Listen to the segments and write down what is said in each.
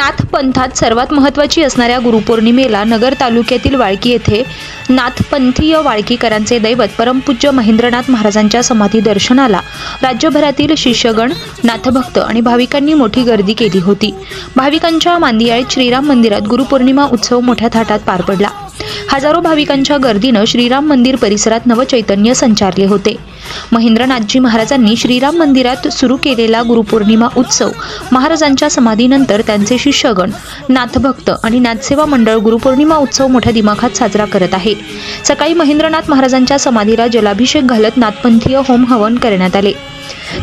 नाथपंथात सर्वात महत्त्वाची असणाऱ्या गुरुपौर्णिमेला नगर तालुक्यातील वाळकी येथे नाथपंथीय वाळकीकरांचे दैवत परमपूज्य महेंद्रनाथ महाराजांच्या समाधी दर्शनाला राज्यभरातील शिष्यगण, नाथभक्त आणि भाविकांनी मोठी गर्दी केली होती. भाविकांच्या मांदियाळीत श्रीराम मंदिरात गुरुपौर्णिमा उत्सव मोठ्या थाटात पार पडला. हजारो भाविकांच्या गर्दीनं श्रीराम मंदिर परिसरात नवचैतन्य संचारले होते. महेंद्रनाथजी महाराजांनी श्रीराम मंदिरात सुरू केलेला गुरुपौर्णिमा उत्सव महाराजांच्या समाधीनंतर त्यांचे शिष्यगण, नाथभक्त आणि नाथसेवा मंडळ गुरुपौर्णिमा उत्सव मोठ्या दिमाखात साजरा करत आहे. सकाळी महेंद्रनाथ महाराजांच्या समाधीला जलाभिषेक घालत नाथपंथीय होम हवन करण्यात आले.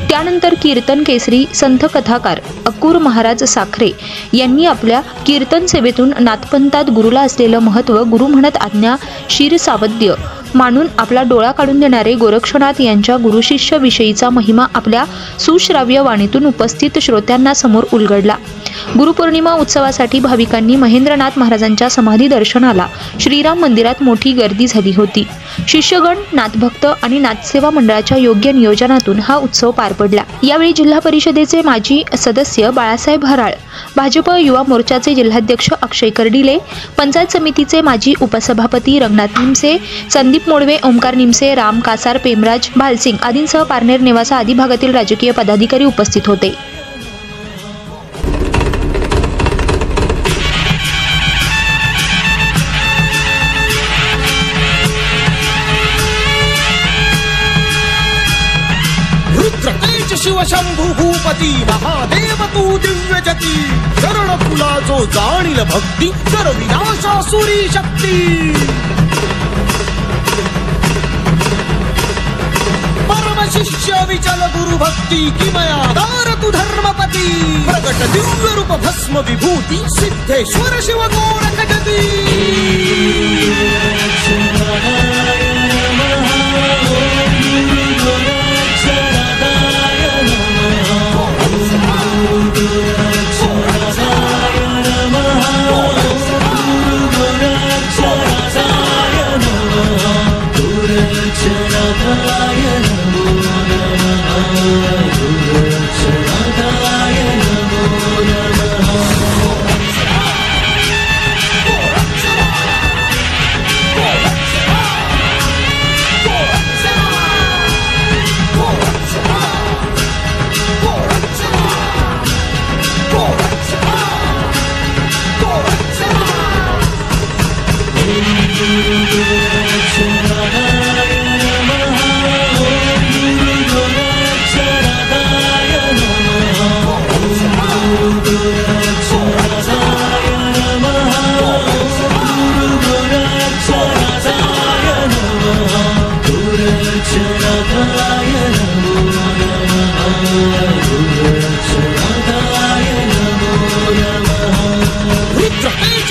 त्यानंतर कीर्तन केसरी संत कथाकार अक्कूर महाराज साखरे यांनी आपल्या कीर्तन सेवेतून नाथपंथात गुरुला असलेलं महत्त्व, गुरु म्हणत आज्ञा शिरसावद्य मानून आपला डोळा काढून देणारे गोरक्षनाथ यांच्या गुरुशिष्य विषयीचा महिमा आपल्या सुश्राव्य वाणीतून उपस्थित श्रोत्यांना समोर उलगडला. गुरुपौर्णिमा उत्सवासाठी भाविकांनी महेंद्रनाथ महाराजांच्या समाधी दर्शनाला श्रीराम मंदिरात मोठी गर्दी झाली होती. शिष्यगण, नाथभक्त आणि नाथसेवा मंडळाच्या योग्य नियोजनातून हा उत्सव पार पडला. यावेळी जिल्हा परिषदेचे माजी सदस्य बाळासाहेब हराळ, भाजप युवा मोर्चाचे जिल्हाध्यक्ष अक्षय कर्डिले, पंचायत समितीचे माजी उपसभापती रंगनाथ निमसे, संदीप मोडवे, ओमकार निमसे, राम कासार, पेमराज भालसिंग आदींसह पारनेर, नेवासा आदी भागातील राजकीय पदाधिकारी उपस्थित होते. शिव शंभू भूपती महादेव तू दिव्य जती, चरण तुला जो जाणील भक्ती, कर विनाशासुरी शक्ती. परम शिष्य विचल गुरु भक्ती, किमया दार तू धर्मपती, प्रगट दिव्य रूप भस्म विभूती, सिद्धेश्वर शिव गोरख जती.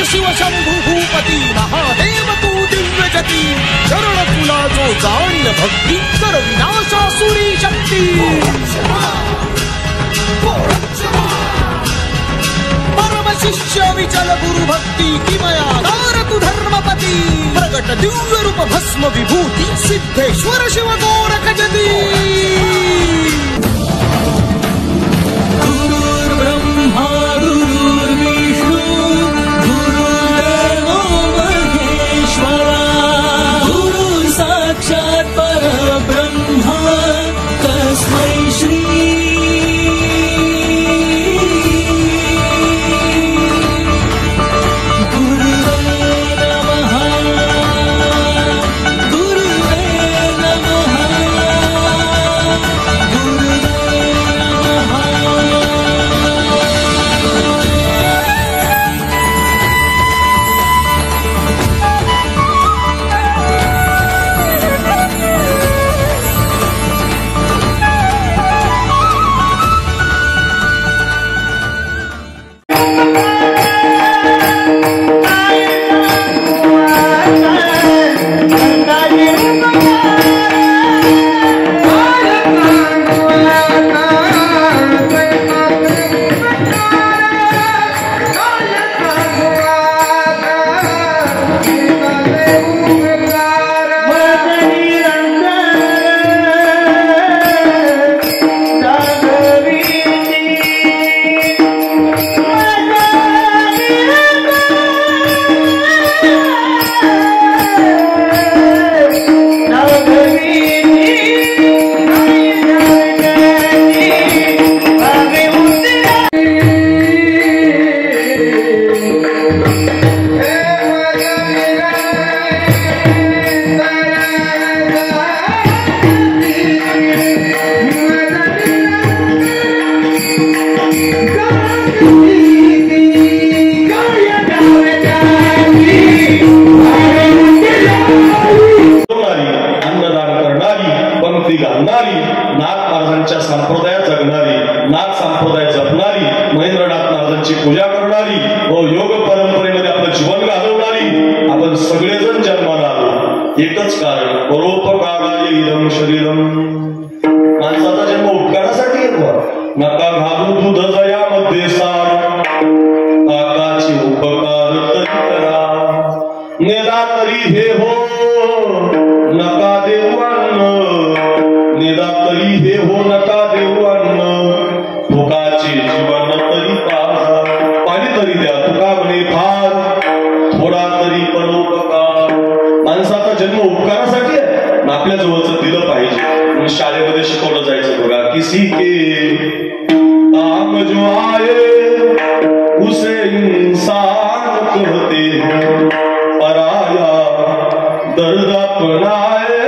शिव शंभू भूपती महादेव तू दिव्य जती, चरण तुला जो जाणील भक्ती, कर विनाशासुरी शक्ती. परम शिष्य विचल गुरु भक्ती, किमया दार तू धर्मपती, प्रगट दिव्य रूप भस्म विभूती, सिद्धेश्वर शिव गोरख जती. गुरुर्ब्रह्मा गुरुर्विष्णू गुरुर्देवो महेश्वरा, गुरु साक्षात् परब्रह्मा तस्मै श्री गुरुवे नमः. एकच कारण, परोपकाराय इदं शरीरम. माणसाचा जन्म उपकारासाठी येतो. नका घालू दूध जयामध्ये सार, ताकाचे उपकार तरी करा. नेदा तरी हे हो नका देऊ अन्न, नेदा तरी हे हो नका देऊ अन्न. भुकाचे जीवन तरी पाजा, पाणी तरी द्या तुका म्हणे फार, थोडा तरी परोपकार. माणसाचा जन्म उपकारासाठी आहे. आपल्या जवळचं दिलं पाहिजे. म्हणून शाळेमध्ये शिकवलं जायचं बघा, किसी के काम जो आए उसे इंसान कहते हैं, पराया दर्द अपनाए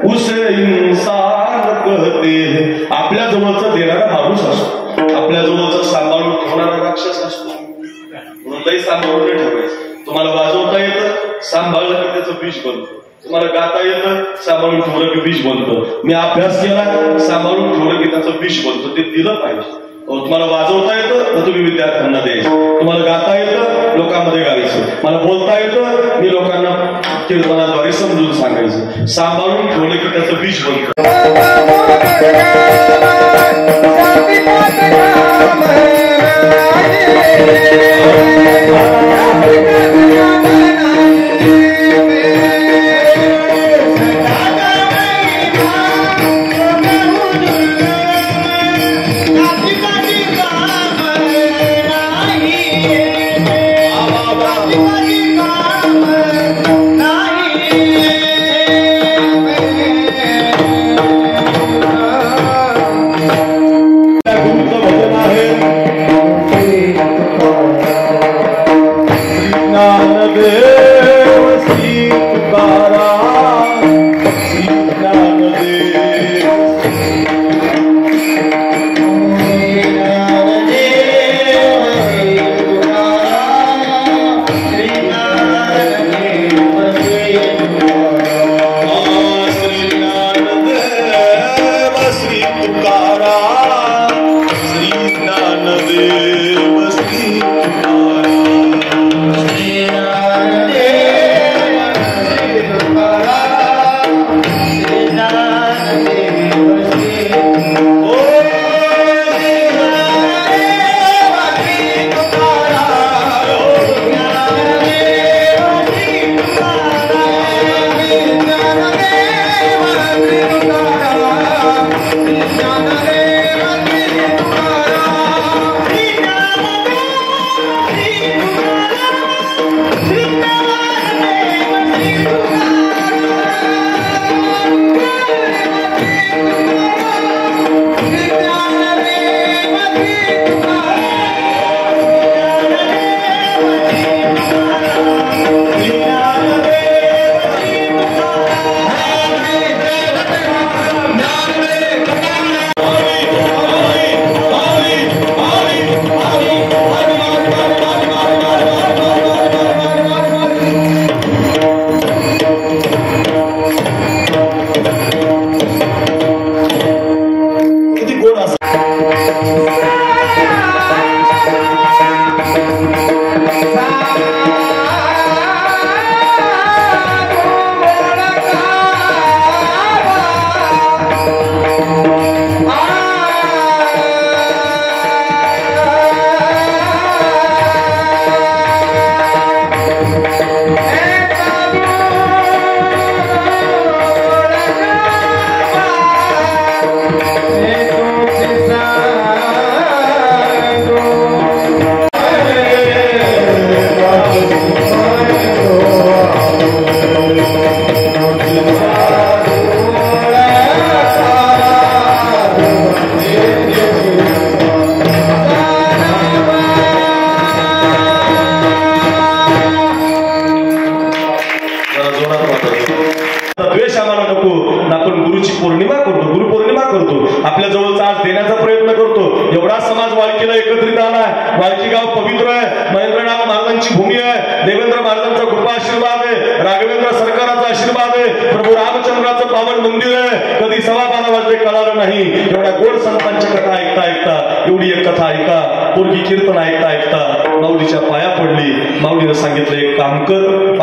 उसे इंसान कहते हैं. आपल्या जवळचं देणारा माणूस असतो, आपल्या जवळचं सांभाळून ठेवणारा राक्षस असतो. म्हणून लई सांभाळून नाही ठेवायचं. तुम्हाला वाजवता येतं, सांभाळलं की त्याचं विष बनतं. तुम्हाला गाता येतं, सांभाळून ठेवलं की विष बनतं. मी अभ्यास केला, सांभाळून ठेवलं की त्याचं विष बनतं. ते दिलं पाहिजे. तुम्हाला वाजवता येतं तर तुम्ही विद्यार्थ्यांना द्यायचं. तुम्हाला गाता येतं, लोकांमध्ये गायचं. मला बोलता येतं, मी लोकांना कीर्तनाद्वारे समजून सांगायचं. सांभाळून ठेवलं की त्याचं विष बनतं.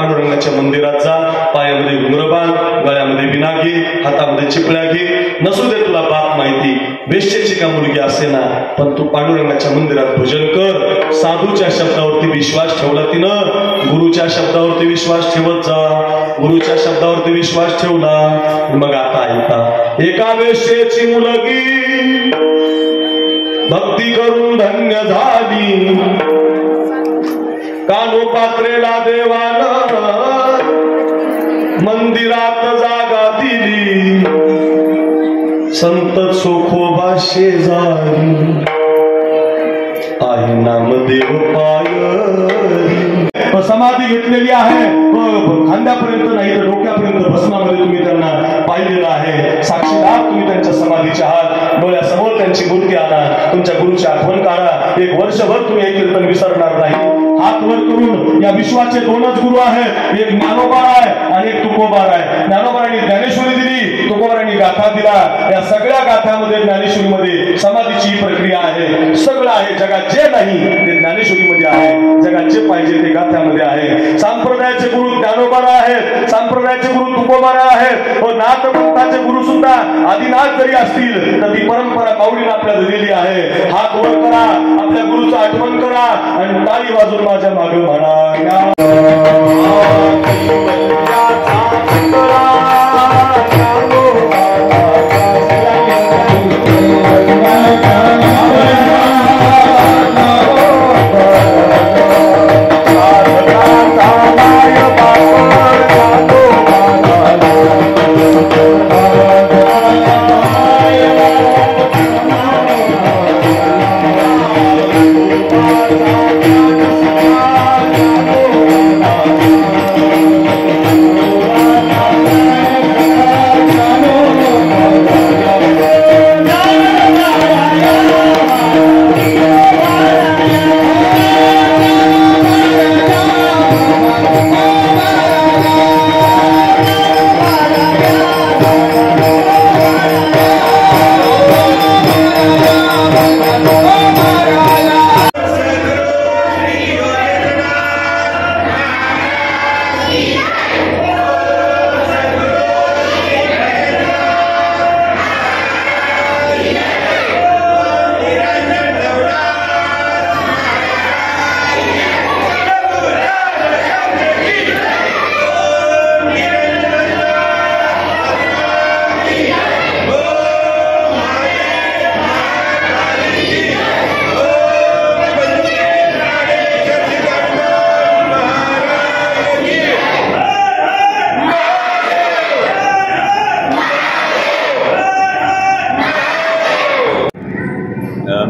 पांडुरंगाच्या मंदिरात जा, पायामध्ये घुंगरं बांध, गळ्यामध्ये विना घे, हातामध्ये चिपळ्या घे. नसू दे तुला बाप माहिती, वेश्येची का मुलगी असे ना, पण तू पांडुरंगाच्या मंदिरात भजन कर. साधूच्या शब्दावरती विश्वास ठेवला तिनं, गुरुच्या शब्दावरती विश्वास ठेवत जा. गुरुच्या शब्दावरती विश्वास ठेवला, मग आता ऐका. एका वेश्येची मुलगी भक्ती करून धन्य झाली, कानोपात्रेला देवानं मंदिरात जागा दिली, संत चोखोबा शेजारी आई नामदेव पायरी. समाधी घेतलेली आहे, खांद्यापर्यंत नाही तर डोक्यापर्यंत भस्मामध्ये तुम्ही त्यांना पाहिलेलं आहे. साक्षीदार तुम्ही त्यांच्या समाधीच्या आहात. डोळ्यासमोर त्यांची मूर्ती आणा, तुमच्या गुरुची आठवण काढा. एक वर्षभर तुम्ही हे कीर्तन विसरणार नाही. हात वर करून, या विश्वाचे दोनच गुरु आहेत, एक ज्ञानोबा आहे आणि एक तुकोबा आहे. ज्ञानोबारांनी ज्ञानेश्वरी दिली, तुकोबारांनी गाथा दिला. या सगळ्या गाथामध्ये ज्ञानेश्वरीमध्ये समाधीची प्रक्रिया आहे. सगळं आहे, जगात जे नाही ते ज्ञानेश्वरीमध्ये आहे, जगात जे पाहिजे ते गाथ्यामध्ये आहे. संप्रदायाचे गुरु ज्ञानोबारा आहेत, संप्रदायाचे गुरु तुकोबारा आहेत. व नाथपंथाचे गुरु सुद्धा आदिनाथ जरी असतील तर ती परंपरा माऊलीने आपल्याला दिलेली आहे. हात वर करा, आपल्या गुरुचं आठवण करा आणि टाळी वाजून माझ्या मागे म्हणा.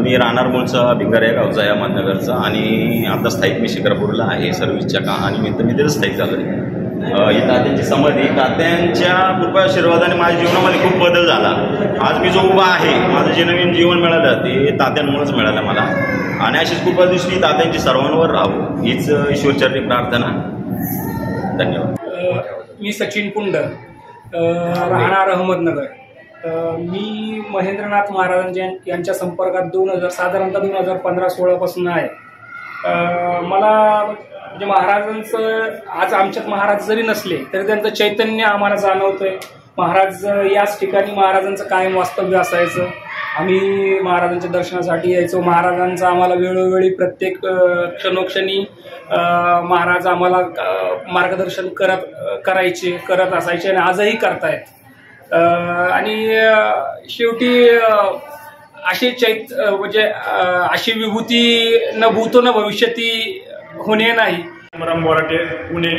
मी राहणार मूळचा भिंगार या गावचा आहे, अहमदनगरचा, आणि आता स्थायिक मी शिक्रापूरला आहे. सर्व्हिसच्या कामानिमित्त मी तिथं स्थायिक झालो आहे. ही तात्यांची समाधी, तात्यांच्या कृपा आशीर्वादाने माझ्या जीवनामध्ये खूप बदल झाला. आज मी जो उभा आहे, माझं जे नवीन जीवन मिळालं ते तात्यांमुळेच मिळालं मला. आणि अशीच कृपा दृष्टी तात्यांची सर्वांवर राहावं हीच ईश्वरचरणी प्रार्थना. धन्यवाद. मी सचिन कुंड, राहणार अहमदनगर. मी महेंद्रनाथ यांच्या संपर्कात साधारणतः 2015-16 पासून आहे. मला म्हणजे महाराजांचं, आज आमच्यात महाराज जरी नसले तरी त्यांचं चैतन्य आम्हाला जाणवतंय. महाराज याच ठिकाणी महाराजांचं कायम वास्तव्य असायचं. आम्ही महाराजांच्या दर्शनासाठी यायचो. महाराजांचं आम्हाला वेळोवेळी प्रत्येक क्षणोक्षणी महाराज आम्हाला मार्गदर्शन करत असायचे आणि आजही करतायत. आणि शेवटी अशी म्हणजे अशी विभूती न भूतो न भविष्यती होणे नाही. राम बोराटे, पुणे.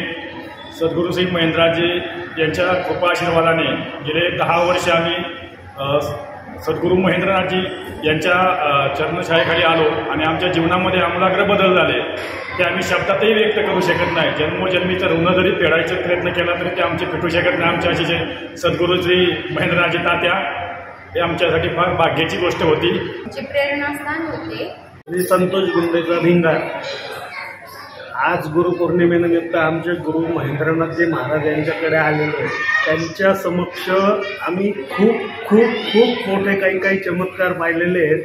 सद्गुरू श्री महेंद्रजी यांच्या कृपा आशीर्वादाने गेले 10 वर्ष आम्ही सद्गुरू महेंद्रनाथजी यांच्या चरणछायेखाली आलो आणि आमच्या जीवनामध्ये आमूलाग्र बदल झाले ते आम्ही शब्दातही व्यक्त करू शकत नाही. जन्मोजन्मीचं ऋण जरी फेडायचा प्रयत्न केला तरी ते आमचे फेटू शकत नाही. आमच्या असे सद्गुरू श्री महेंद्रनाथजी तात्या हे आमच्यासाठी फार भाग्याची गोष्ट होती. प्रेरणास्थान होते. श्री संतोष गुंडेचा भिंगार. आज गुरुपौर्णिमेनिमित्त आमचे गुरु महेंद्रनाथजी महाराज यांच्याकडे आलेलो. त्यांच्या समक्ष आम्ही खूप खूप खूप मोठे काही चमत्कार पाहिलेले आहेत.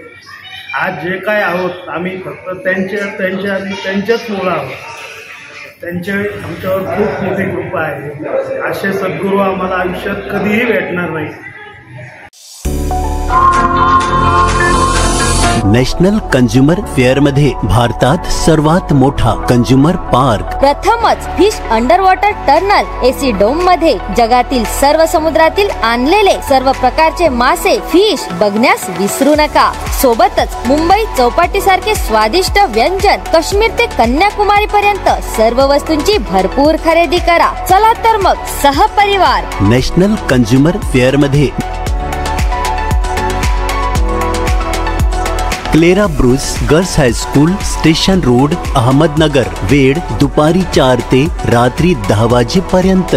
आज जे काय आहोत आम्ही फक्त त्यांच्याच मुलं आहोत. त्यांचे आमच्यावर खूप मोठी कृपा आहे. असे सद्गुरू आम्हाला आयुष्यात कधीही भेटणार नाही. नॅशनल कंझ्युमर फेअर मध्ये भारतात सर्वात मोठा कंझ्युमर पार्क, प्रथमच fish under water tunnel AC dome मध्ये जगातील सर्व समुद्रातील आणलेले सर्व प्रकारचे मासे फिश बघण्यास विसरू नका. सोबतच मुंबई चौपाटी सारखे स्वादिष्ट व्यंजन, काश्मीर ते कन्याकुमारी पर्यंत सर्व वस्तूंची भरपूर खरेदी करा. चला तर मग सहपरिवार नॅशनल कंझ्युमर फेअर मध्ये. Clara Bruce girls high school, station road, Ahmednagar. वेळ दुपारी 4 ते रात्री 10 वाजेपर्यंत.